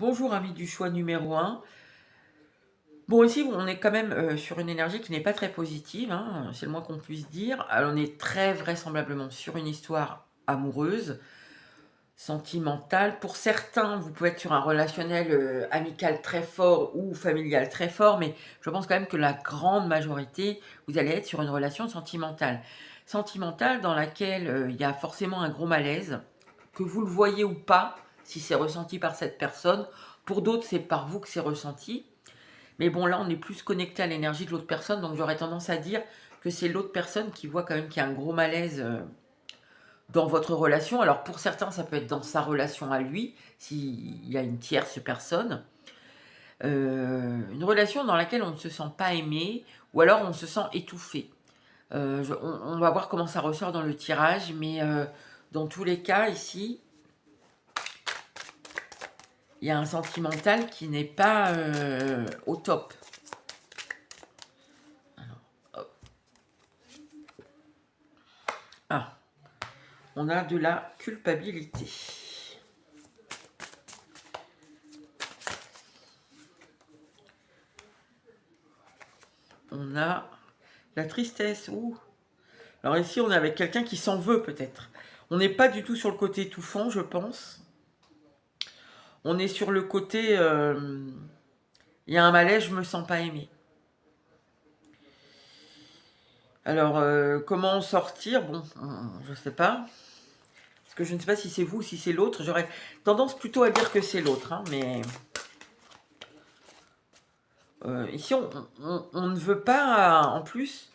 Bonjour ami du choix numéro un. Bon, ici, on est quand même sur une énergie qui n'est pas très positive, hein, c'est le moins qu'on puisse dire. Alors, on est très vraisemblablement sur une histoire amoureuse, sentimentale. Pour certains, vous pouvez être sur un relationnel amical très fort ou familial très fort, mais je pense quand même que la grande majorité, vous allez être sur une relation sentimentale. Sentimentale dans laquelle il y a forcément un gros malaise, que vous le voyez ou pas, si c'est ressenti par cette personne. Pour d'autres, c'est par vous que c'est ressenti. Mais bon, là, on est plus connecté à l'énergie de l'autre personne, donc j'aurais tendance à dire que c'est l'autre personne qui voit quand même qu'il y a un gros malaise dans votre relation. Alors pour certains, ça peut être dans sa relation à lui, s'il y a une tierce personne. Une relation dans laquelle on ne se sent pas aimé, ou alors on se sent étouffé. On va voir comment ça ressort dans le tirage, mais dans tous les cas, ici, il y a un sentimental qui n'est pas au top. Hop. Ah, on a de la culpabilité. On a la tristesse. Ouh. Alors ici, on est avec quelqu'un qui s'en veut peut-être. On n'est pas du tout sur le côté étouffant, je pense. On est sur le côté... Il y a un malaise, je me sens pas aimé. Alors, comment en sortir? Bon, je sais pas. Parce que je ne sais pas si c'est vous ou si c'est l'autre. J'aurais tendance plutôt à dire que c'est l'autre, hein, mais... ici, on ne veut pas, en plus...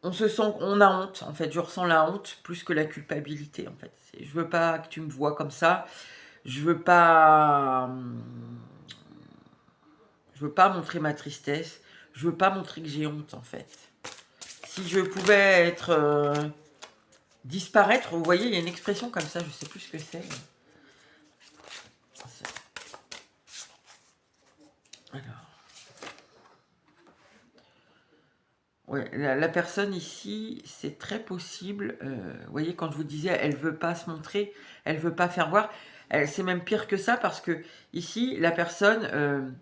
On se sent, on a honte, en fait. Je ressens la honte plus que la culpabilité, en fait. Je veux pas que tu me vois comme ça. Je veux pas... Je veux pas montrer ma tristesse. Je veux pas montrer que j'ai honte, en fait. Si je pouvais être... disparaître, vous voyez, il y a une expression comme ça, je sais plus ce que c'est. Alors... Ouais, la personne ici, c'est très possible. Vous voyez, quand je vous disais, elle veut pas se montrer, elle veut pas faire voir. C'est même pire que ça parce que ici, la personne,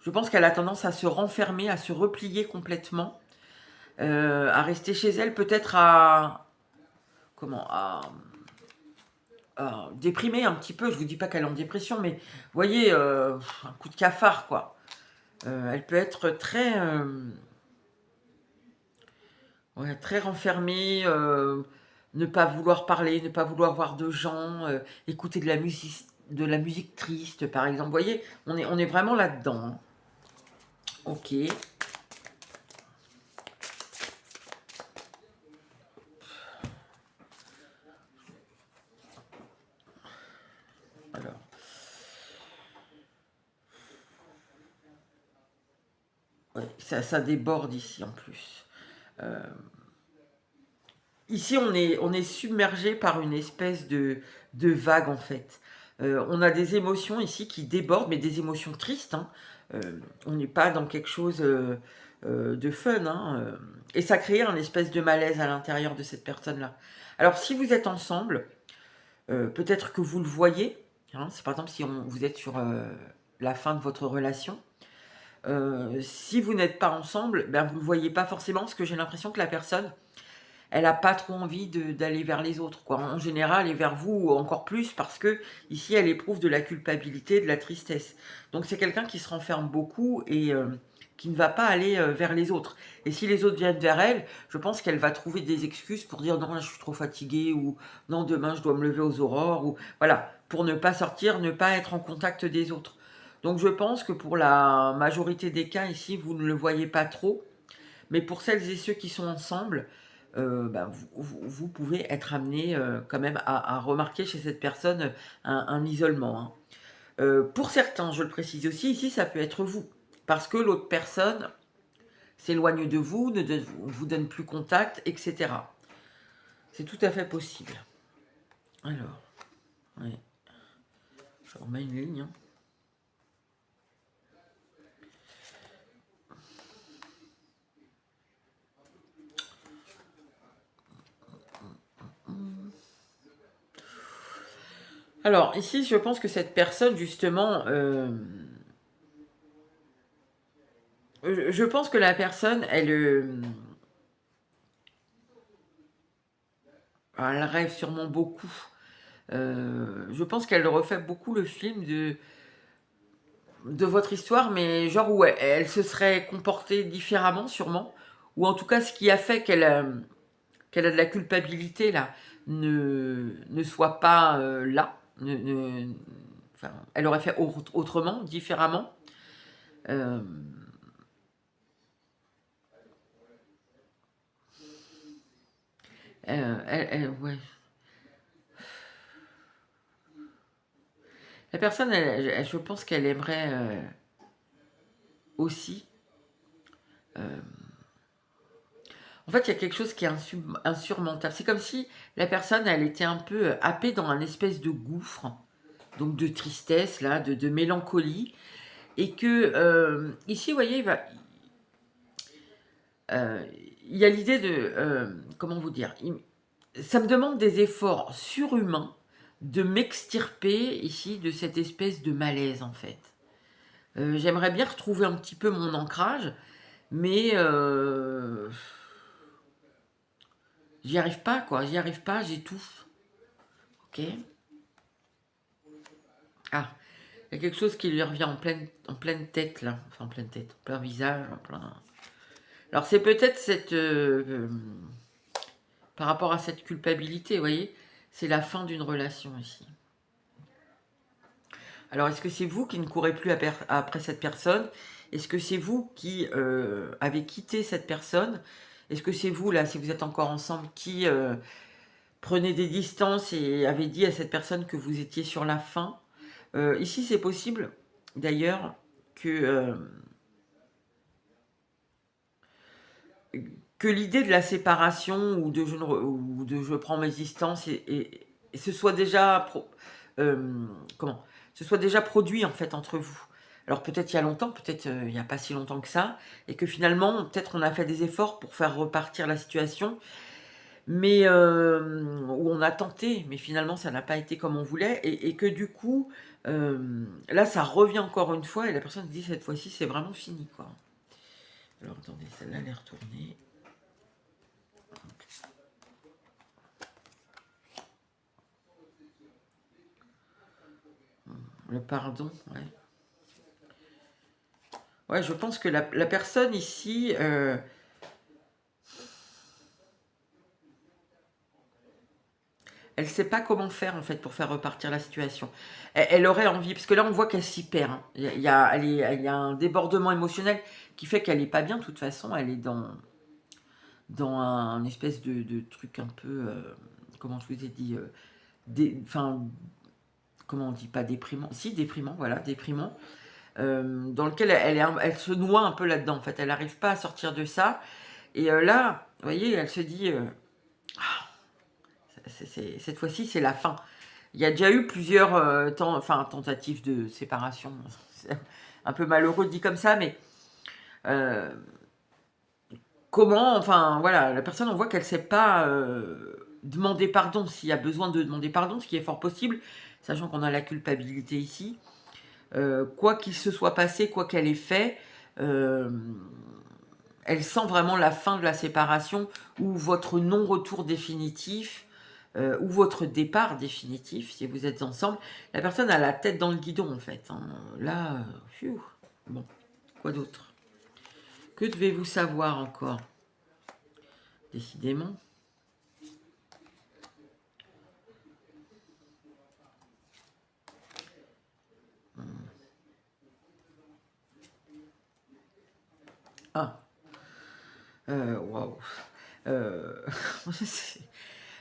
je pense qu'elle a tendance à se renfermer, à se replier complètement, à rester chez elle, peut-être à comment à déprimer un petit peu. Je vous dis pas qu'elle est en dépression, mais vous voyez, un coup de cafard quoi. Elle peut être très ouais, très renfermée, ne pas vouloir parler, ne pas vouloir voir de gens, écouter de la musique triste, par exemple. Vous voyez, on est vraiment là-dedans. Hein. Ok. Alors. Ouais, ça déborde ici en plus. Euh, Ici, on est submergé par une espèce de vague en fait. On a des émotions ici qui débordent, mais des émotions tristes. Hein. On n'est pas dans quelque chose de fun. Hein, et ça crée un espèce de malaise à l'intérieur de cette personne-là. Alors, si vous êtes ensemble, peut-être que vous le voyez. Hein, c'est par exemple si vous êtes sur la fin de votre relation. Si vous n'êtes pas ensemble, ben, vous ne le voyez pas forcément parce que j'ai l'impression que la personne, elle a pas trop envie d'aller vers les autres, quoi. En général, et vers vous encore plus parce que ici, elle éprouve de la culpabilité, de la tristesse. Donc c'est quelqu'un qui se renferme beaucoup et qui ne va pas aller vers les autres. Et si les autres viennent vers elle, je pense qu'elle va trouver des excuses pour dire non, là, je suis trop fatiguée ou non, demain, je dois me lever aux aurores ou voilà, pour ne pas sortir, ne pas être en contact des autres. Donc je pense que pour la majorité des cas ici, vous ne le voyez pas trop. Mais pour celles et ceux qui sont ensemble, bah, vous pouvez être amené quand même à remarquer chez cette personne un isolement. Hein. Pour certains, je le précise aussi, ici, ça peut être vous. Parce que l'autre personne s'éloigne de vous, ne vous donne plus contact, etc. C'est tout à fait possible. Alors, ouais, je remets une ligne. Hein. Alors ici, je pense que cette personne justement, je pense que la personne, elle rêve sûrement beaucoup. Je pense qu'elle refait beaucoup le film de votre histoire, mais genre où elle se serait comportée différemment sûrement, ou en tout cas ce qui a fait qu'elle a de la culpabilité là, ne soit pas là, enfin, elle aurait fait autrement, différemment. Euh, ouais. La personne, je pense qu'elle aimerait aussi. euh, En fait, il y a quelque chose qui est insurmontable. C'est comme si la personne, elle était un peu happée dans un espèce de gouffre, donc de tristesse, là, de mélancolie. Et que, ici, vous voyez, euh, il y a l'idée de. Comment vous dire, ça me demande des efforts surhumains de m'extirper ici de cette espèce de malaise, en fait. J'aimerais bien retrouver un petit peu mon ancrage, mais j'y arrive pas, quoi. J'y arrive pas, j'étouffe. Ok. Ah, il y a quelque chose qui lui revient en pleine tête, là. Enfin, en pleine tête, en plein visage, en plein. Alors, c'est peut-être cette. Par rapport à cette culpabilité, vous voyez, c'est la fin d'une relation ici. Alors, est-ce que c'est vous qui ne courez plus après cette personne? Est-ce que c'est vous qui avez quitté cette personne? Est-ce que c'est vous, là, si vous êtes encore ensemble, qui prenez des distances et avez dit à cette personne que vous étiez sur la fin? Ici, c'est possible, d'ailleurs, que, que l'idée de la séparation ou de je prends mes distances et ce soit déjà comment ce soit déjà produit en fait entre vous. Alors peut-être il y a longtemps, peut-être il n'y a pas si longtemps que ça, et que finalement peut-être on a fait des efforts pour faire repartir la situation, mais où on a tenté, mais finalement ça n'a pas été comme on voulait, et que du coup là ça revient encore une fois et la personne se dit cette fois-ci c'est vraiment fini quoi. Alors attendez, celle-là elle est retournée. Le pardon, ouais. Ouais, je pense que la personne ici, elle sait pas comment faire en fait pour faire repartir la situation. Elle aurait envie, parce que là on voit qu'elle s'y perd, hein. Il y a un débordement émotionnel qui fait qu'elle est pas bien. De toute façon, elle est dans un espèce de truc un peu, comment je vous ai dit, enfin, comment on dit, pas déprimant, si déprimant, voilà, déprimant, dans lequel elle se noie un peu là-dedans. En fait, elle n'arrive pas à sortir de ça. Et là, vous voyez, elle se dit, cette fois-ci, c'est la fin. Il y a déjà eu plusieurs tentatives de séparation. C'est un peu malheureux dit comme ça, mais euh, comment, enfin voilà, la personne, on voit qu'elle ne sait pas demander pardon s'il y a besoin de demander pardon, ce qui est fort possible, sachant qu'on a la culpabilité ici. Quoi qu'il se soit passé, quoi qu'elle ait fait, euh, elle sent vraiment la fin de la séparation ou votre non-retour définitif ou votre départ définitif si vous êtes ensemble. La personne a la tête dans le guidon en fait, hein. Là, pfiou. Bon, quoi d'autre? Que devez-vous savoir encore? Décidément. Ah, waouh. Euh,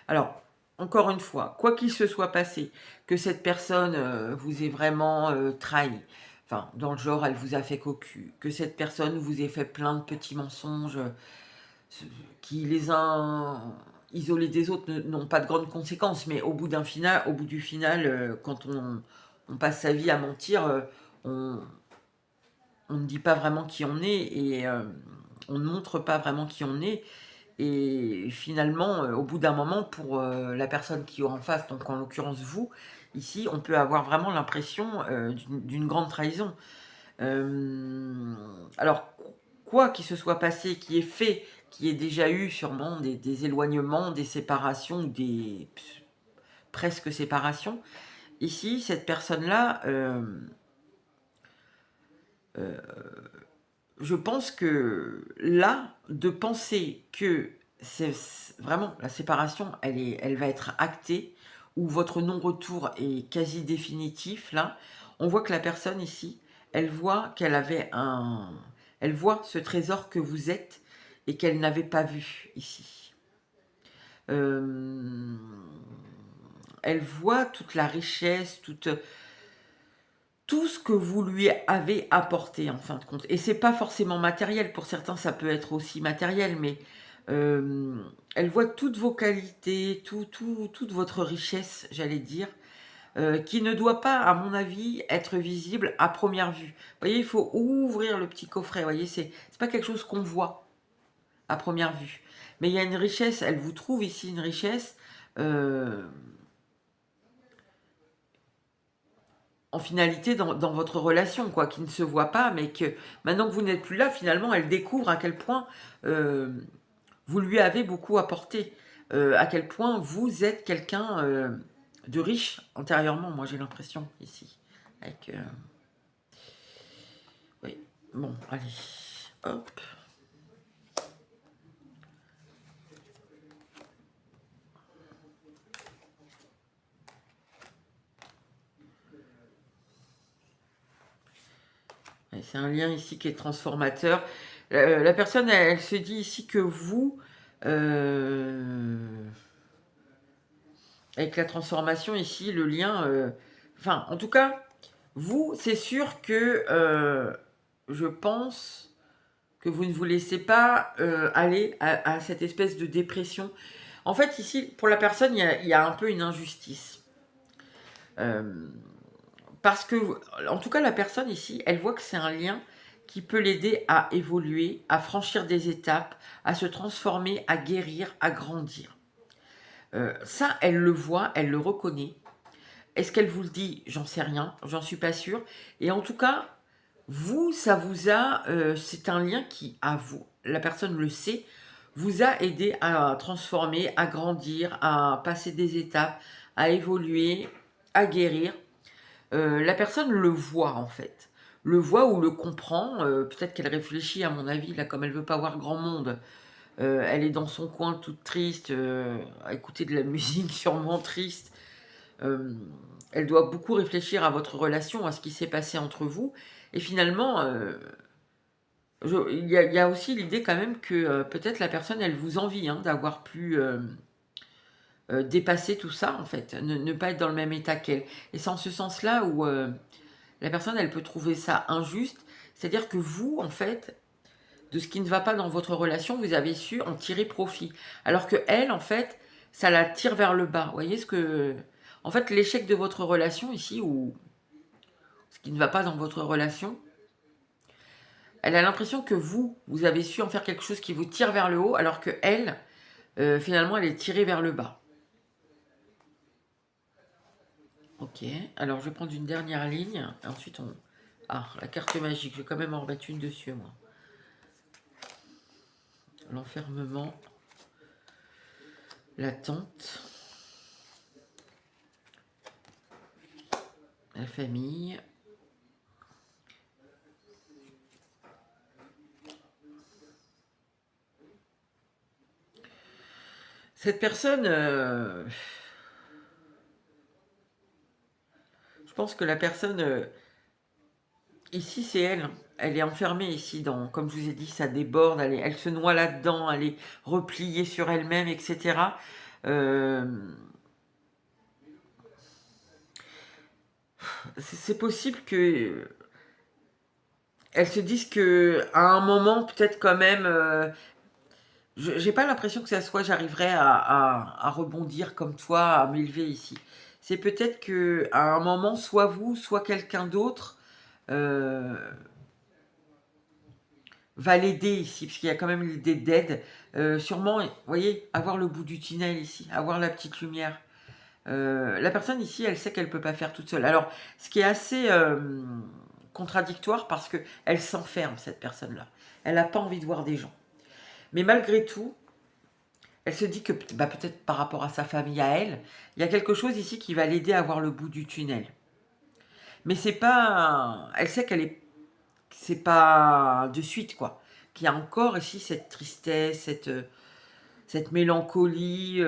Alors, encore une fois, quoi qu'il se soit passé, que cette personne vous ait vraiment trahi, enfin, dans le genre, elle vous a fait cocu, que cette personne vous ait fait plein de petits mensonges qui les uns isolés des autres n'ont pas de grandes conséquences, mais au bout du final, quand on passe sa vie à mentir, on, on ne dit pas vraiment qui on est et on ne montre pas vraiment qui on est. et finalement, au bout d'un moment, pour, la personne qui est en face, donc en l'occurrence vous, ici, on peut avoir vraiment l'impression, d'une grande trahison. Alors, quoi qu'il se soit passé, qui est fait, qui ait déjà eu sûrement des éloignements, des séparations ou des presque séparations, ici, cette personne-là, je pense que là, de penser que vraiment la séparation, elle va être actée, ou votre non-retour est quasi définitif, là, on voit que la personne ici, elle voit qu'elle avait elle voit ce trésor que vous êtes et qu'elle n'avait pas vu ici. Euh, Elle voit toute la richesse, tout ce que vous lui avez apporté en fin de compte. Et c'est pas forcément matériel, pour certains ça peut être aussi matériel, mais elle voit toutes vos qualités, toute votre richesse, j'allais dire, qui ne doit pas, à mon avis, être visible à première vue. Vous voyez, il faut ouvrir le petit coffret, vous voyez, c'est pas quelque chose qu'on voit à première vue. Mais il y a une richesse, elle vous trouve ici une richesse, en finalité dans votre relation, quoi, qui ne se voit pas, mais que maintenant que vous n'êtes plus là, finalement, elle découvre à quel point vous lui avez beaucoup apporté, à quel point vous êtes quelqu'un de riche antérieurement, moi j'ai l'impression ici. Avec, oui, bon, allez, hop. C'est un lien ici qui est transformateur. La personne, elle se dit ici que vous, avec la transformation ici, le lien, enfin, en tout cas, vous, c'est sûr que je pense que vous ne vous laissez pas aller à cette espèce de dépression. En fait, ici, pour la personne, il y a un peu une injustice. Parce que, en tout cas, la personne ici, elle voit que c'est un lien qui peut l'aider à évoluer, à franchir des étapes, à se transformer, à guérir, à grandir. Ça, elle le voit, elle le reconnaît. Est-ce qu'elle vous le dit? J'en sais rien, j'en suis pas sûre. Et en tout cas, vous, ça vous a, c'est un lien qui, à vous, la personne le sait, vous a aidé à transformer, à grandir, à passer des étapes, à évoluer, à guérir. La personne le voit en fait, le voit ou le comprend. Peut-être qu'elle réfléchit, à mon avis, là, comme elle veut pas voir grand monde. Elle est dans son coin toute triste, à écouter de la musique sûrement triste. Euh, Elle doit beaucoup réfléchir à votre relation, à ce qui s'est passé entre vous. Et finalement, il y a aussi l'idée quand même que peut-être la personne, elle vous envie hein, d'avoir pu dépasser tout ça, en fait, ne pas être dans le même état qu'elle. Et c'est en ce sens-là où la personne, elle peut trouver ça injuste. C'est-à-dire que vous, en fait, de ce qui ne va pas dans votre relation, vous avez su en tirer profit. Alors que elle, en fait, ça la tire vers le bas. Vous voyez ce que... En fait, l'échec de votre relation ici, ou ce qui ne va pas dans votre relation, elle a l'impression que vous avez su en faire quelque chose qui vous tire vers le haut, alors que elle, finalement, elle est tirée vers le bas. Ok, alors je vais prendre une dernière ligne, ensuite on... Ah, la carte magique, je vais quand même en remettre une dessus, moi. L'enfermement, l'attente, la famille. Cette personne, je pense que la personne, ici c'est elle. Elle est enfermée ici dans, comme je vous ai dit, ça déborde, elle se noie là-dedans, elle est repliée sur elle-même, etc. Euh, c'est possible que elle se dise que à un moment, peut-être quand même, j'ai pas l'impression que ça soit j'arriverai à rebondir comme toi, à m'élever ici. C'est peut-être que à un moment, soit vous, soit quelqu'un d'autre, euh, va l'aider ici, parce qu'il y a quand même l'idée d'aide. Sûrement, vous voyez, avoir le bout du tunnel ici, avoir la petite lumière. La personne ici, elle sait qu'elle ne peut pas faire toute seule. Alors, ce qui est assez contradictoire, parce qu'elle s'enferme, cette personne-là. Elle n'a pas envie de voir des gens. Mais malgré tout, elle se dit que bah, peut-être par rapport à sa famille, à elle, il y a quelque chose ici qui va l'aider à voir le bout du tunnel. Mais c'est pas... Elle sait qu'elle est... C'est pas de suite, quoi. Qu'il y a encore ici cette tristesse, cette mélancolie.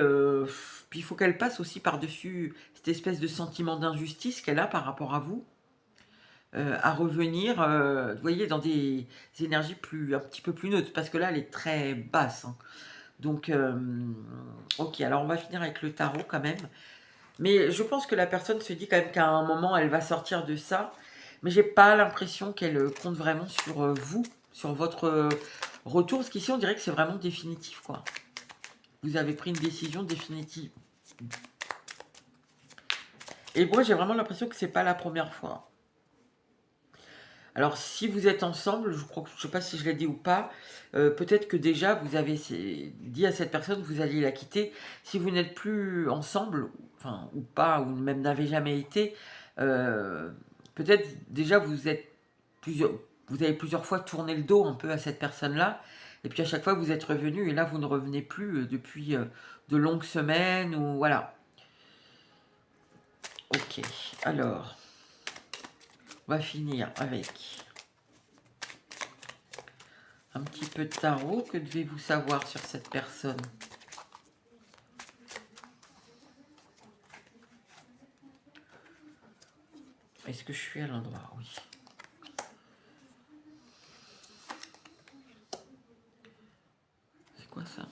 Puis il faut qu'elle passe aussi par-dessus cette espèce de sentiment d'injustice qu'elle a par rapport à vous. À revenir, vous voyez, dans des énergies un petit peu plus neutres. Parce que là, elle est très basse, hein. Donc, ok, alors on va finir avec le tarot quand même. Mais je pense que la personne se dit quand même qu'à un moment, elle va sortir de ça. Mais j'ai pas l'impression qu'elle compte vraiment sur vous, sur votre retour. Parce qu'ici, on dirait que c'est vraiment définitif, quoi. Vous avez pris une décision définitive. Et moi, j'ai vraiment l'impression que c'est pas la première fois. Alors, si vous êtes ensemble, je crois que je sais pas si je l'ai dit ou pas, peut-être que déjà vous avez dit à cette personne que vous alliez la quitter. Si vous n'êtes plus ensemble, enfin ou pas, ou même n'avez jamais été, euh, peut-être déjà vous avez plusieurs fois tourné le dos un peu à cette personne-là, et puis à chaque fois vous êtes revenu, et là vous ne revenez plus depuis de longues semaines ou voilà. Ok, alors on va finir avec un petit peu de tarot. Que devez-vous savoir sur cette personne? Est-ce que je suis à l'endroit? Oui. C'est quoi ça?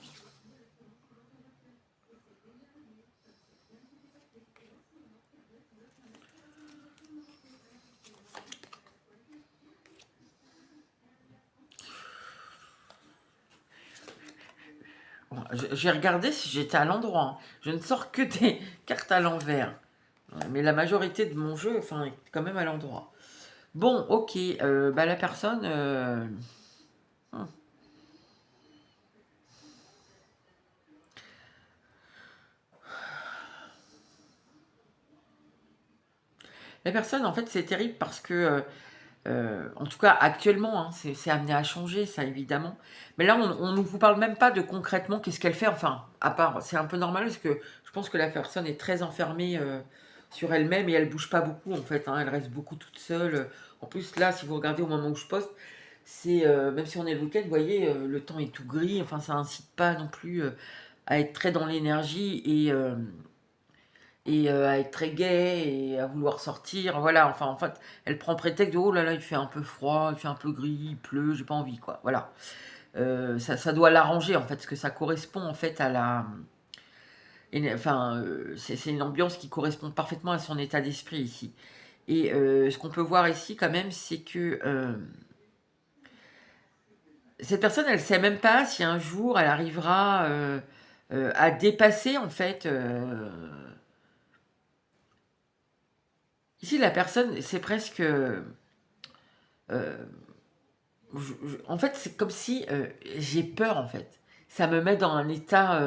Bon, j'ai regardé si j'étais à l'endroit, hein. Je ne sors que des cartes à l'envers. Mais la majorité de mon jeu, enfin, est quand même à l'endroit. Bon, ok. Bah, la personne... hmm. La personne, en fait, c'est terrible parce que... en tout cas, actuellement, hein, c'est amené à changer, ça, évidemment. Mais là, on ne vous parle même pas de concrètement qu'est-ce qu'elle fait. Enfin, à part, c'est un peu normal parce que je pense que la personne est très enfermée sur elle-même et elle bouge pas beaucoup, en fait, hein. Elle reste beaucoup toute seule. En plus, là, si vous regardez au moment où je poste, c'est même si on est le week-end, vous voyez, le temps est tout gris. Enfin, ça incite pas non plus à être très dans l'énergie et à être très gaie et à vouloir sortir. Voilà, enfin, en fait, elle prend prétexte de oh là là, il fait un peu froid, il fait un peu gris, il pleut, j'ai pas envie, quoi. Voilà. Ça doit l'arranger, en fait, parce que ça correspond, en fait, à la. Enfin, c'est une ambiance qui correspond parfaitement à son état d'esprit ici. Et ce qu'on peut voir ici, quand même, c'est que cette personne, elle sait même pas si un jour elle arrivera à dépasser, en fait. Ici, la personne, c'est presque. En fait, c'est comme si j'ai peur, en fait. Ça me met dans un état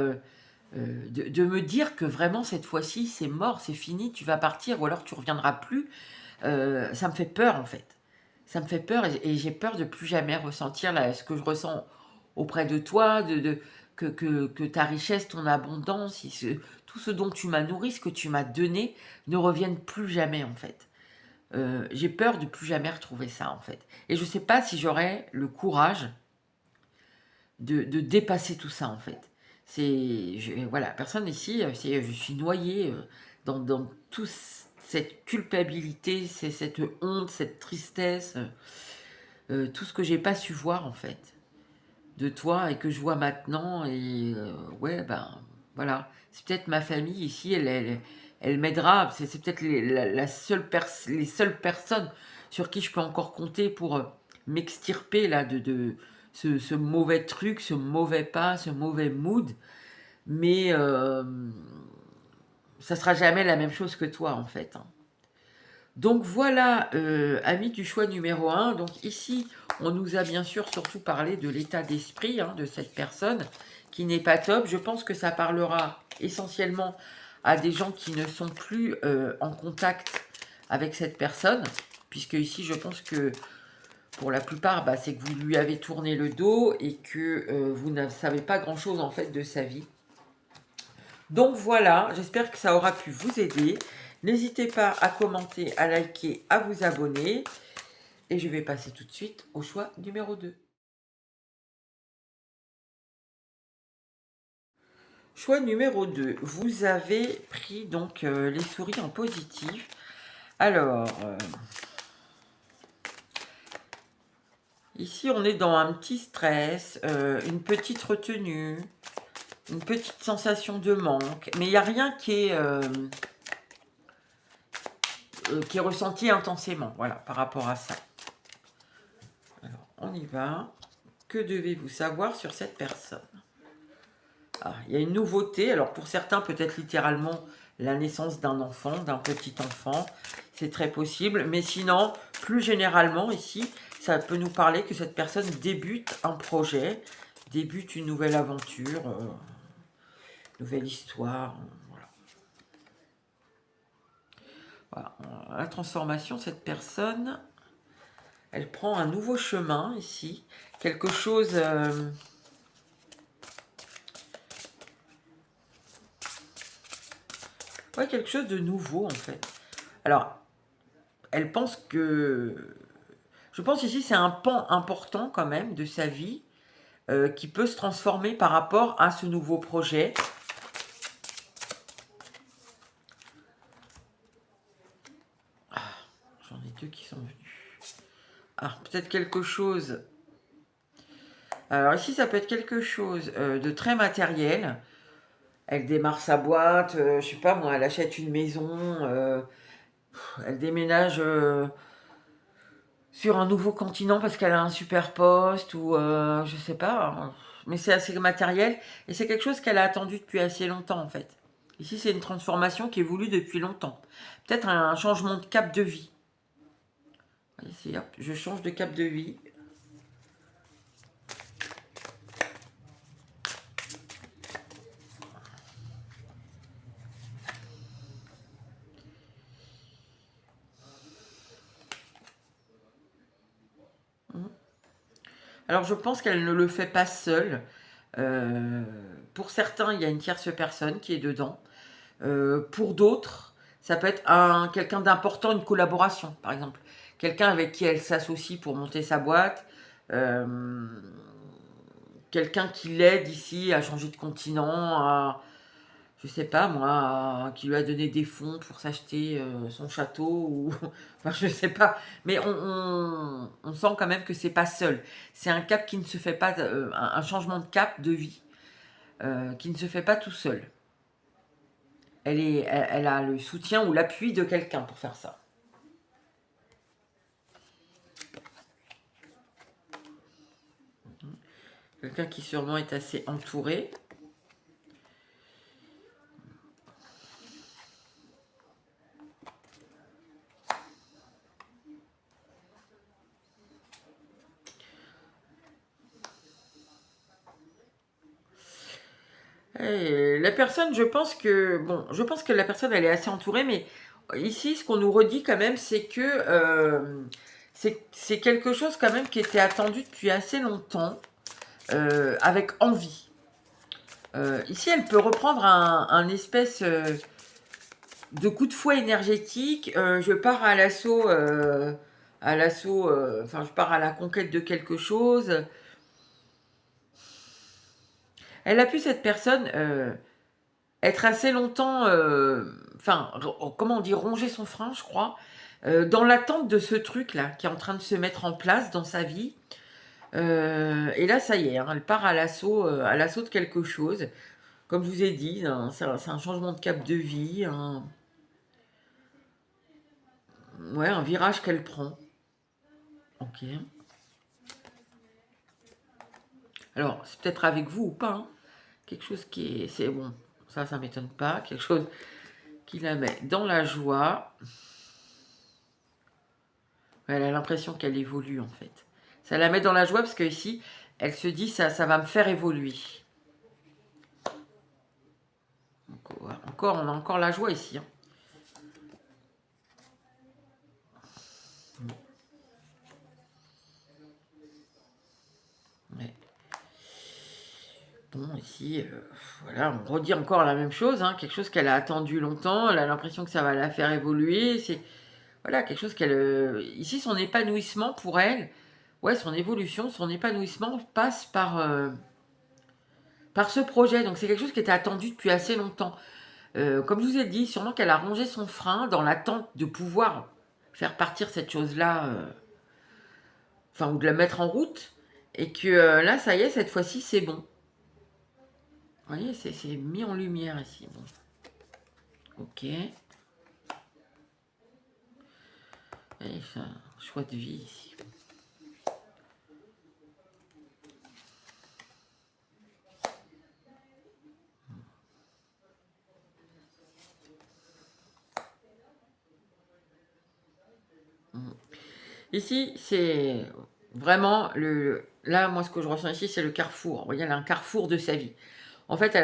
de me dire que vraiment, cette fois-ci, c'est mort, c'est fini, tu vas partir, ou alors tu reviendras plus. Ça me fait peur, en fait. Ça me fait peur, et j'ai peur de plus jamais ressentir là, ce que je ressens auprès de toi, que ta richesse, ton abondance, tout ce dont tu m'as nourri, ce que tu m'as donné, ne revienne plus jamais, en fait. J'ai peur de plus jamais retrouver ça, en fait. Et je sais pas si j'aurai le courage de dépasser tout ça, en fait. Voilà, personne ici, je suis noyée dans toute cette culpabilité, cette honte, cette tristesse, tout ce que j'ai pas su voir, en fait, de toi et que je vois maintenant. Et ouais, ben voilà, c'est peut-être ma famille ici, elle m'aidera. C'est peut-être les seules personnes sur qui je peux encore compter pour m'extirper là de ce mauvais truc, ce mauvais pas, ce mauvais mood. Mais ça sera jamais la même chose que toi, en fait, hein. Donc voilà, amis du choix numéro 1. Donc ici, On nous a bien sûr surtout parlé de l'état d'esprit de cette personne qui n'est pas top. Je pense que ça parlera essentiellement à des gens qui ne sont plus en contact avec cette personne, puisque ici je pense que pour la plupart, c'est que vous lui avez tourné le dos et que vous ne savez pas grand-chose en fait de sa vie. Donc voilà, j'espère que ça aura pu vous aider. N'hésitez pas à commenter, à liker, à vous abonner. Et je vais passer tout de suite au choix numéro 2. Choix numéro 2. Vous avez pris donc les souris en positif. Alors, ici on est dans un petit stress, une petite retenue, une petite sensation de manque. Mais il n'y a rien qui est ressenti intensément, voilà, par rapport à ça. Alors, on y va. Que devez-vous savoir sur cette personne? Il y a une nouveauté. Alors, pour certains, peut-être littéralement la naissance d'un enfant, d'un petit enfant. C'est très possible. Mais sinon, plus généralement, ici, ça peut nous parler que cette personne débute un projet, débute une nouvelle aventure, nouvelle histoire. Voilà. La transformation, cette personne, elle prend un nouveau chemin ici. Quelque chose... ouais, quelque chose de nouveau en fait. Alors, elle pense que... Je pense ici c'est un pan important quand même de sa vie qui peut se transformer par rapport à ce nouveau projet. J'en ai deux qui sont venus. Peut-être quelque chose... Alors ici ça peut être quelque chose de très matériel. Elle démarre sa boîte, je sais pas moi, elle achète une maison, elle déménage sur un nouveau continent parce qu'elle a un super poste ou je sais pas. Mais c'est assez matériel et c'est quelque chose qu'elle a attendu depuis assez longtemps en fait. Ici, c'est une transformation qui est voulue depuis longtemps. Peut-être un changement de cap de vie. Ici, hop, je change de cap de vie. Alors, je pense qu'elle ne le fait pas seule. Pour certains, il y a une tierce personne qui est dedans. Pour d'autres, ça peut être quelqu'un d'important, une collaboration, par exemple. Quelqu'un avec qui elle s'associe pour monter sa boîte. Quelqu'un qui l'aide ici à changer de continent, je sais pas moi, qui lui a donné des fonds pour s'acheter son château, ou enfin je sais pas. Mais on sent quand même que c'est pas seul. C'est un cap qui ne se fait pas, un changement de cap de vie, qui ne se fait pas tout seul. Elle a le soutien ou l'appui de quelqu'un pour faire ça. Quelqu'un qui sûrement est assez entouré. Et la personne, je pense que la personne, elle est assez entourée, mais ici, ce qu'on nous redit quand même, c'est que c'est quelque chose quand même qui était attendu depuis assez longtemps, avec envie. Ici, elle peut reprendre un espèce de coup de fouet énergétique. Je pars à l'assaut, enfin, je pars à la conquête de quelque chose. Elle a pu, cette personne, être assez longtemps, enfin, comment on dit, ronger son frein, je crois, dans l'attente de ce truc-là qui est en train de se mettre en place dans sa vie. Et là, ça y est, elle part à l'assaut de quelque chose. Comme je vous ai dit, c'est un changement de cap de vie, ouais, un virage qu'elle prend. Ok. Alors, c'est peut-être avec vous ou pas, hein. Quelque chose qui est... C'est bon, ça m'étonne pas. Quelque chose qui la met dans la joie. Elle a l'impression qu'elle évolue, en fait. Ça la met dans la joie parce que ici, elle se dit ça va me faire évoluer. Encore, on a encore la joie ici. Hein. Ouais. Bon, ici, voilà, on redit encore la même chose, hein, quelque chose qu'elle a attendu longtemps, elle a l'impression que ça va la faire évoluer, c'est voilà, quelque chose qu'elle... ici, son épanouissement pour elle, ouais, son évolution, son épanouissement passe par ce projet, donc c'est quelque chose qui était attendu depuis assez longtemps. Comme je vous ai dit, sûrement qu'elle a rongé son frein dans l'attente de pouvoir faire partir cette chose-là, enfin, ou de la mettre en route, et que là, ça y est, cette fois-ci, c'est bon. Vous voyez, c'est mis en lumière ici. Bon. Ok. Et c'est un choix de vie ici. Ici, c'est vraiment le... Là, moi, ce que je ressens ici, c'est le carrefour. Vous voyez, elle a un carrefour de sa vie. En fait,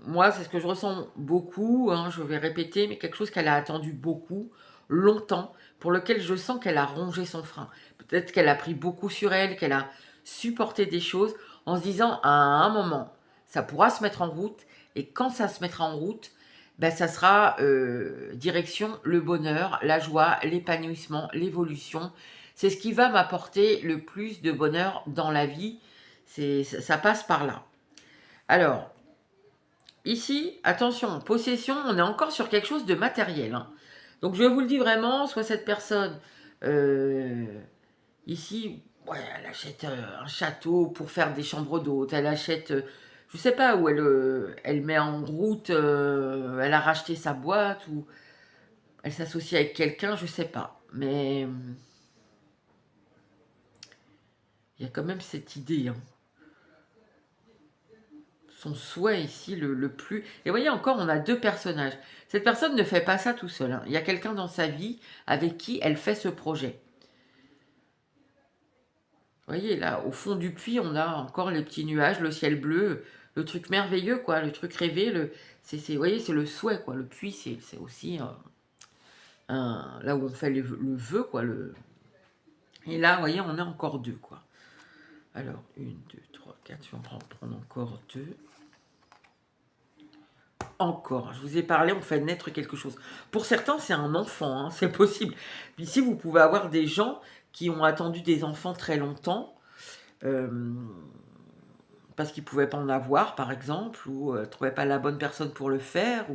moi, c'est ce que je ressens beaucoup, hein, je vais répéter, mais quelque chose qu'elle a attendu beaucoup, longtemps, pour lequel je sens qu'elle a rongé son frein. Peut-être qu'elle a pris beaucoup sur elle, qu'elle a supporté des choses, en se disant, à un moment, ça pourra se mettre en route, et quand ça se mettra en route, ben, ça sera direction le bonheur, la joie, l'épanouissement, l'évolution. C'est ce qui va m'apporter le plus de bonheur dans la vie. Ça passe par là. Alors, ici, attention, possession, on est encore sur quelque chose de matériel. Hein. Donc, je vous le dis vraiment, soit cette personne, euh, ici, ouais, elle achète un château pour faire des chambres d'hôtes, elle achète, je sais pas, où elle met en route, elle a racheté sa boîte, ou elle s'associe avec quelqu'un, je sais pas. Mais il y a quand même cette idée, hein. Son souhait ici le plus... Et vous voyez, encore, on a deux personnages. Cette personne ne fait pas ça tout seul. Hein. Il y a quelqu'un dans sa vie avec qui elle fait ce projet. Vous voyez, là, au fond du puits, on a encore les petits nuages, le ciel bleu, le truc merveilleux, quoi, le truc rêvé. Vous voyez, c'est le souhait, quoi. Le puits, c'est aussi là où on fait le vœu, quoi. Et là, vous voyez, on a encore deux, quoi. Alors, 1, 2, 3, 4, je vais en prendre encore deux. Encore, je vous ai parlé, on fait naître quelque chose. Pour certains, c'est un enfant, hein, c'est possible. Ici, vous pouvez avoir des gens qui ont attendu des enfants très longtemps, parce qu'ils ne pouvaient pas en avoir, par exemple, ou ne trouvaient pas la bonne personne pour le faire.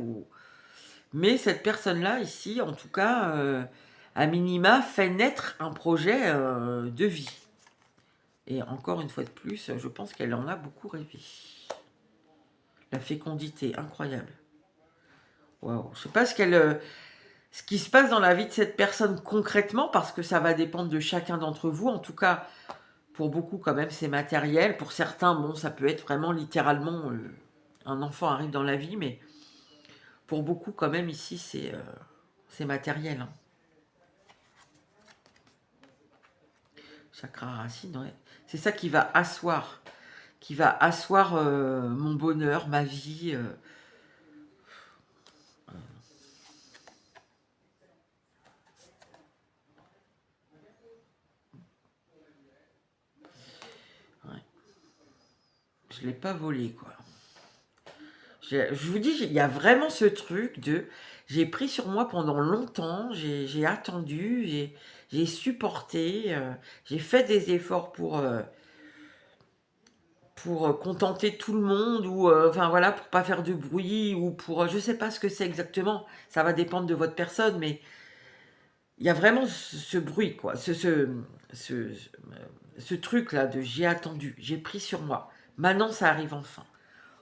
Mais cette personne-là, ici, en tout cas, à minima, fait naître un projet de vie. Et encore une fois de plus, je pense qu'elle en a beaucoup rêvé. La fécondité, incroyable. Waouh. Je ne sais pas ce qui se passe dans la vie de cette personne concrètement, parce que ça va dépendre de chacun d'entre vous. En tout cas, pour beaucoup, quand même, c'est matériel. Pour certains, bon, ça peut être vraiment littéralement un enfant arrive dans la vie, mais pour beaucoup, quand même, ici, c'est matériel. Hein. Chakra racine, ouais. C'est ça qui va asseoir mon bonheur, ma vie. Ouais. Je ne l'ai pas volé, quoi. Je vous dis, il y a vraiment ce truc de... J'ai pris sur moi pendant longtemps, j'ai attendu, j'ai supporté, j'ai fait des efforts pour contenter tout le monde, ou enfin voilà, pour pas faire de bruit, ou pour... je sais pas ce que c'est exactement, ça va dépendre de votre personne, mais il y a vraiment ce bruit, quoi, ce truc-là de j'ai attendu, j'ai pris sur moi. Maintenant, ça arrive enfin.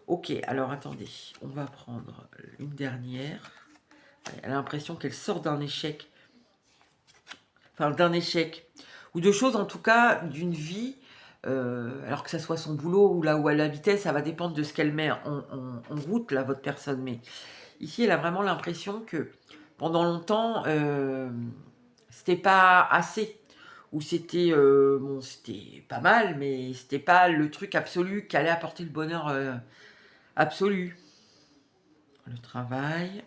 Ok, alors attendez, on va prendre une dernière. Elle a l'impression qu'elle sort d'un échec. Enfin, d'un échec. Ou de choses, en tout cas, d'une vie. Alors que ça soit son boulot ou là où elle habitait, ça va dépendre de ce qu'elle met en route, là, votre personne. Mais ici, elle a vraiment l'impression que pendant longtemps, c'était pas assez. où c'était, bon, c'était pas mal, mais c'était pas le truc absolu qui allait apporter le bonheur, absolu. Le travail,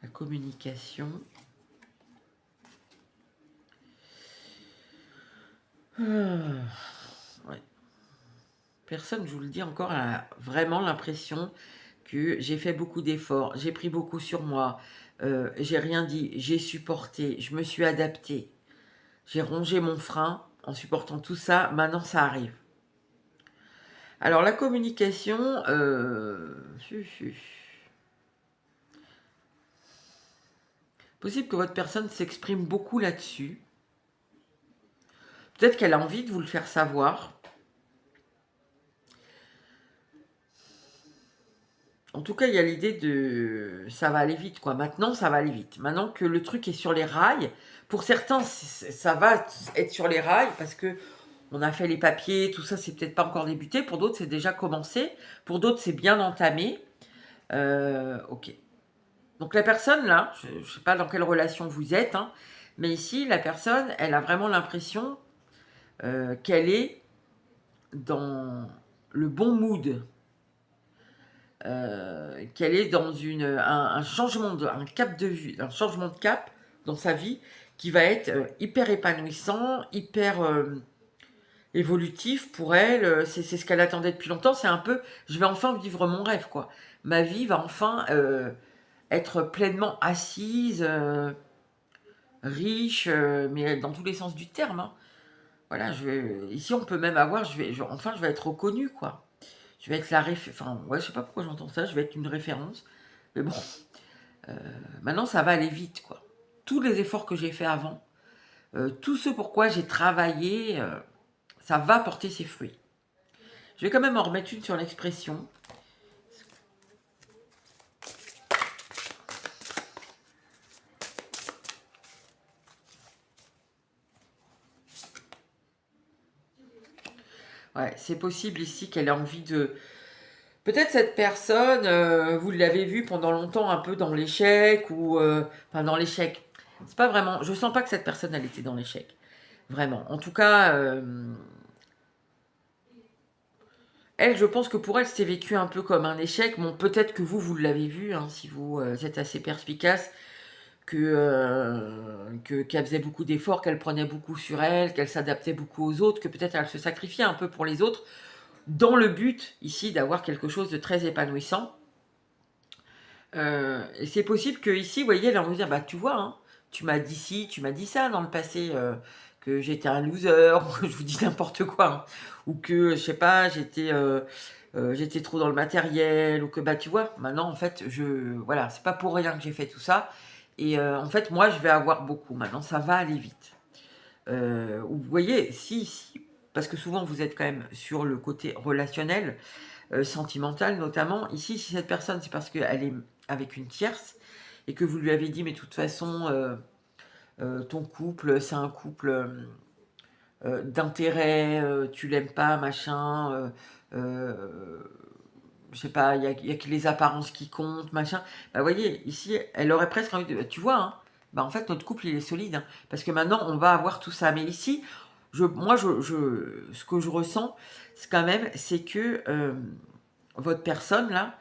la communication. Ah, ouais. Personne, je vous le dis encore, a vraiment l'impression que j'ai fait beaucoup d'efforts, j'ai pris beaucoup sur moi, j'ai rien dit, j'ai supporté, je me suis adaptée, j'ai rongé mon frein en supportant tout ça, maintenant ça arrive. Alors la communication, possible que votre personne s'exprime beaucoup là-dessus. Peut-être qu'elle a envie de vous le faire savoir. En tout cas, il y a l'idée de ça va aller vite, quoi. Maintenant, ça va aller vite. Maintenant que le truc est sur les rails, pour certains, ça va être sur les rails parce que on a fait les papiers, tout ça, c'est peut-être pas encore débuté. Pour d'autres, c'est déjà commencé. Pour d'autres, c'est bien entamé. Ok. Donc la personne là, je ne sais pas dans quelle relation vous êtes, hein, mais ici, la personne, elle a vraiment l'impression qu'elle est dans le bon mood. Qu'elle est dans un changement un cap de vue, un changement de cap dans sa vie qui va être hyper épanouissant, hyper évolutif pour elle. C'est ce qu'elle attendait depuis longtemps. C'est un peu, je vais enfin vivre mon rêve, quoi. Ma vie va enfin être pleinement assise, riche, mais dans tous les sens du terme, hein. Voilà, ici on peut même avoir, enfin je vais être reconnue, quoi. Je vais être la enfin, ouais, je sais pas pourquoi j'entends ça, je vais être une référence. Mais bon, maintenant ça va aller vite, quoi. Tous les efforts que j'ai fait avant, tout ce pourquoi j'ai travaillé, ça va porter ses fruits. Je vais quand même en remettre une sur l'expression. Ouais, c'est possible ici qu'elle ait envie de... Peut-être cette personne, vous l'avez vue pendant longtemps un peu dans l'échec ou... Enfin, dans l'échec. C'est pas vraiment... Je sens pas que cette personne, elle était dans l'échec. Vraiment. En tout cas, elle, je pense que pour elle, c'était vécu un peu comme un échec. Bon, peut-être que vous l'avez vu, hein, si vous êtes assez perspicace, qu'elle faisait beaucoup d'efforts, qu'elle prenait beaucoup sur elle, qu'elle s'adaptait beaucoup aux autres, que peut-être elle se sacrifiait un peu pour les autres, dans le but, ici, d'avoir quelque chose de très épanouissant. Et c'est possible que ici, vous voyez, elle a envie de dire, bah tu vois, hein, tu m'as dit ci, tu m'as dit ça dans le passé, que j'étais un loser, ou que je vous dis n'importe quoi, hein, ou que, je sais pas, j'étais trop dans le matériel, ou que, bah tu vois, maintenant, en fait, voilà, c'est pas pour rien que j'ai fait tout ça. Et en fait, moi, je vais avoir beaucoup. Maintenant, ça va aller vite. Vous voyez, si, parce que souvent, vous êtes quand même sur le côté relationnel, sentimental notamment. Ici, si cette personne, c'est parce qu'elle est avec une tierce et que vous lui avez dit, mais de toute façon, ton couple, c'est un couple d'intérêt, tu l'aimes pas, machin, je sais pas, il y a que les apparences qui comptent, machin. Bah, vous voyez, ici, elle aurait presque envie de, bah, tu vois, hein, bah, en fait, notre couple, il est solide, hein, parce que maintenant, on va avoir tout ça. Mais ici, ce que je ressens, c'est quand même, c'est que votre personne, là,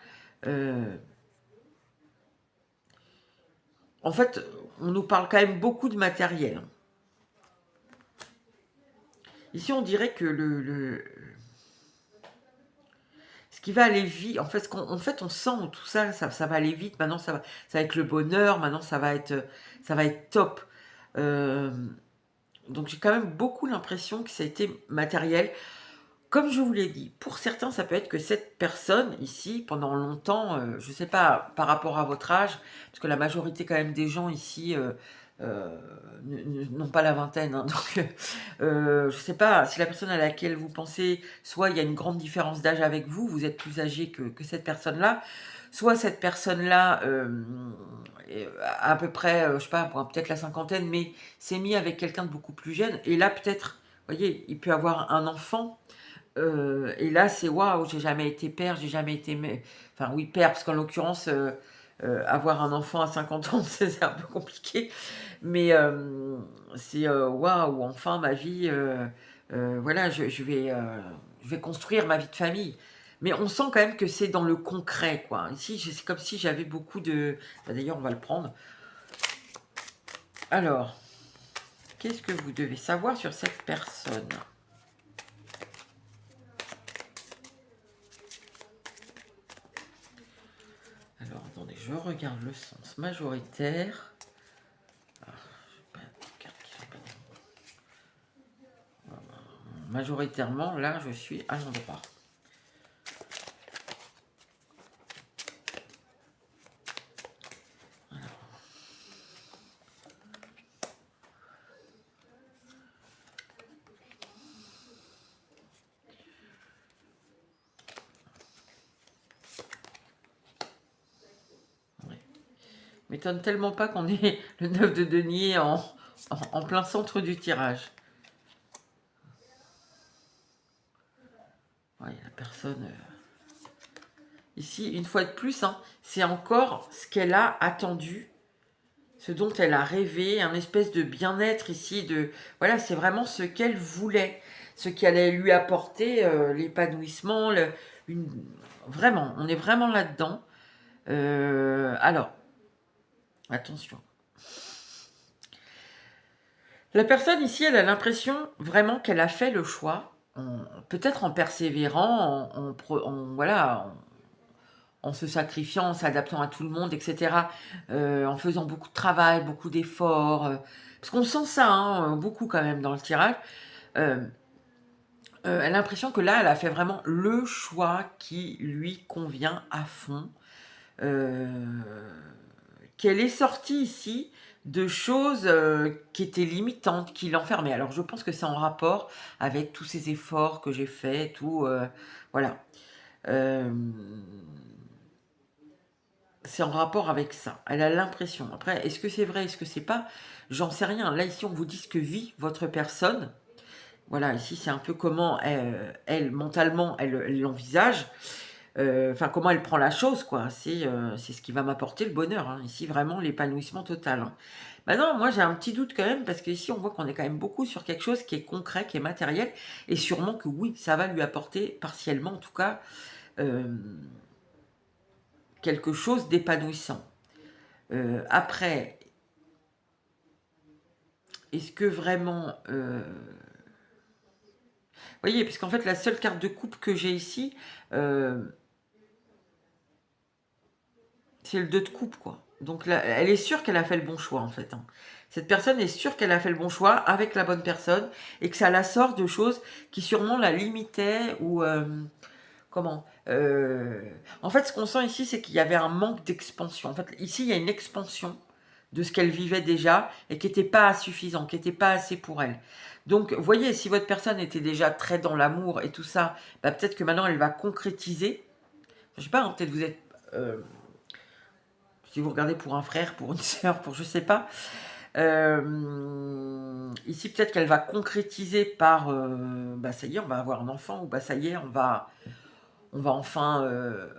euh, en fait, on nous parle quand même beaucoup de matériel. Ici, on dirait que ce qui va aller vite, en fait, en fait, on sent tout ça, ça va aller vite. Maintenant, ça va être le bonheur. Maintenant, ça va être top. Euh, donc, j'ai quand même beaucoup l'impression que ça a été matériel. Comme je vous l'ai dit, pour certains, ça peut être que cette personne ici, pendant longtemps, je ne sais pas par rapport à votre âge, parce que la majorité quand même des gens ici euh, n'ont pas la vingtaine, hein, donc je ne sais pas si la personne à laquelle vous pensez, soit il y a une grande différence d'âge avec vous, vous êtes plus âgé que cette personne-là, soit cette personne-là à peu près, je sais pas, bon, peut-être la cinquantaine, mais s'est mis avec quelqu'un de beaucoup plus jeune, et là peut-être, vous voyez, il peut avoir un enfant. Et là, c'est waouh, j'ai jamais été père, j'ai jamais été. Enfin, oui, père, parce qu'en l'occurrence, avoir un enfant à 50 ans, c'est un peu compliqué. Mais c'est waouh, enfin ma vie, voilà, je vais construire ma vie de famille. Mais on sent quand même que c'est dans le concret, quoi. Ici, c'est comme si j'avais beaucoup de. Bah, d'ailleurs, on va le prendre. Alors, qu'est-ce que vous devez savoir sur cette personne? Alors, attendez, je regarde le sens majoritaire. Ah, pas de cartes qui sont pas dans- Majoritairement, là, je suis à l'endroit. M'étonne tellement pas qu'on ait le 9 de denier en plein centre du tirage. Ouais, la personne... Ici, une fois de plus, hein, c'est encore ce qu'elle a attendu, ce dont elle a rêvé, un espèce de bien-être ici. Voilà, c'est vraiment ce qu'elle voulait, ce qui allait lui apporter l'épanouissement. Vraiment, on est vraiment là-dedans. Alors, attention. La personne ici, elle a l'impression vraiment qu'elle a fait le choix, peut-être en persévérant, voilà, en se sacrifiant, en s'adaptant à tout le monde, etc. En faisant beaucoup de travail, beaucoup d'efforts. Parce qu'on sent ça, hein, beaucoup quand même dans le tirage. Elle a l'impression que là, elle a fait vraiment le choix qui lui convient à fond. Qu'elle est sortie ici de choses qui étaient limitantes, qui l'enfermaient. Alors je pense que c'est en rapport avec tous ces efforts que j'ai faits, tout, voilà. C'est en rapport avec ça. Elle a l'impression. Après, est-ce que c'est vrai, est-ce que c'est pas? J'en sais rien. Là, ici, on vous dit ce que vit votre personne. Voilà, ici, c'est un peu comment elle mentalement, elle l'envisage. Enfin, comment elle prend la chose, quoi. C'est ce qui va m'apporter le bonheur, hein. Ici, vraiment, l'épanouissement total, hein. Maintenant, moi, j'ai un petit doute quand même, parce qu'ici, on voit qu'on est quand même beaucoup sur quelque chose qui est concret, qui est matériel, et sûrement que oui, ça va lui apporter, partiellement en tout cas, quelque chose d'épanouissant. Après, est-ce que vraiment... Vous voyez, puisqu'en fait, la seule carte de coupe que j'ai ici, c'est le 2 de coupe, quoi. Donc là, elle est sûre qu'elle a fait le bon choix, en fait, hein. Cette personne est sûre qu'elle a fait le bon choix avec la bonne personne et que ça la sort de choses qui sûrement la limitaient ou... comment En fait, ce qu'on sent ici, c'est qu'il y avait un manque d'expansion. En fait, ici, il y a une expansion de ce qu'elle vivait déjà et qui n'était pas suffisant, qui n'était pas assez pour elle. Donc, voyez, si votre personne était déjà très dans l'amour et tout ça, bah, peut-être que maintenant, elle va concrétiser. Je sais pas, hein, peut-être vous êtes... si vous regardez pour un frère, pour une sœur, pour je sais pas. Ici, peut-être qu'elle va concrétiser par... bah, ça y est, on va avoir un enfant, ou bah, ça y est, on va enfin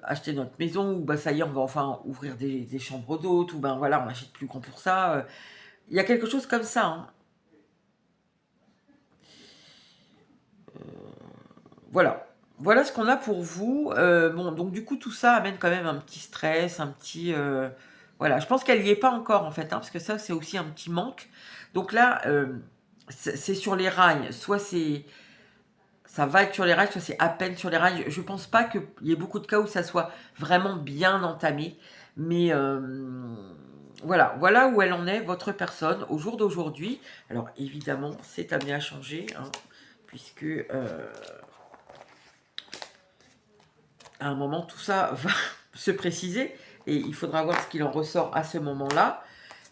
acheter notre maison, ou bah, ça y est, on va enfin ouvrir des chambres d'hôtes, ou ben voilà, on n'achète plus grand pour ça. Il y a quelque chose comme ça, hein. Voilà. Voilà ce qu'on a pour vous. Bon, donc du coup, tout ça amène quand même un petit stress, un petit... voilà, je pense qu'elle n'y est pas encore, en fait, hein, parce que ça, c'est aussi un petit manque. Donc là, c'est sur les rails. Soit c'est... Ça va être sur les rails, soit c'est à peine sur les rails. Je pense pas qu'il y ait beaucoup de cas où ça soit vraiment bien entamé. Mais voilà, voilà où elle en est, votre personne, au jour d'aujourd'hui. Alors évidemment, c'est amené à changer, hein, puisque... à un moment, tout ça va se préciser et il faudra voir ce qu'il en ressort à ce moment-là.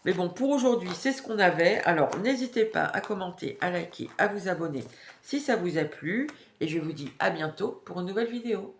Mais bon, pour aujourd'hui, c'est ce qu'on avait. Alors, n'hésitez pas à commenter, à liker, à vous abonner si ça vous a plu. Et je vous dis à bientôt pour une nouvelle vidéo.